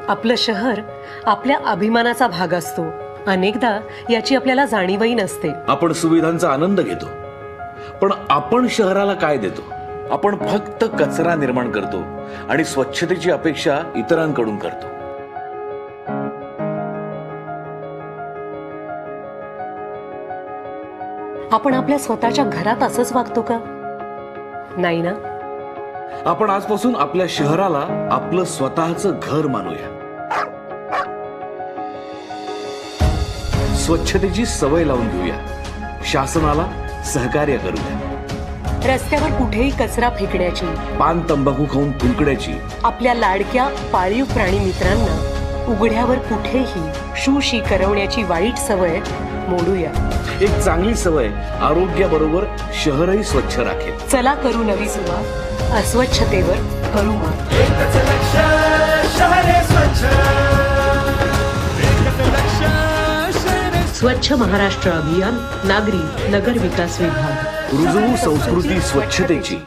आपलं शहर आपल्या अभिमानाचा भाग असतो. अनेकदा याची आपल्याला जाणीवही नसते. आपण सुविधांचा आनंद घेतो, पण आपण शहराला काय देतो? आपण फक्त कचरा निर्माण करतो आणि स्वच्छतेची अपेक्षा इतरांकडून करतो. आपण आपल्या स्वतःच्या घरात असंच वागतो का? नाही ना. आपण आजपासून आपल्या शहराला आपलं स्वतःचं घर मानूया. स्वच्छतेची सवय लावून घेऊया. शासनाला सहकार्य करूया. रस्त्यावर कुठेही कचरा फेकण्याची, पान तंबाखू खाऊन थुंकण्याची, आपल्या लाडक्या पाळीव प्राणी मित्रांना उघड्यावर कुठेही शूशी करवण्याची वाईट सवय मोडूया. एक चांगली सवय आरोग्याबरोबर शहरही स्वच्छ राखेल. चला करू नवी सुरुवात. अस्वच्छतेवर करू मात. एकच लक्ष, शहरे स्वच्छ. एकच लक्ष, शहरे स्वच्छ महाराष्ट्र अभियान, नागरी नगर विकास विभाग. रुजवू संस्कृती स्वच्छतेची.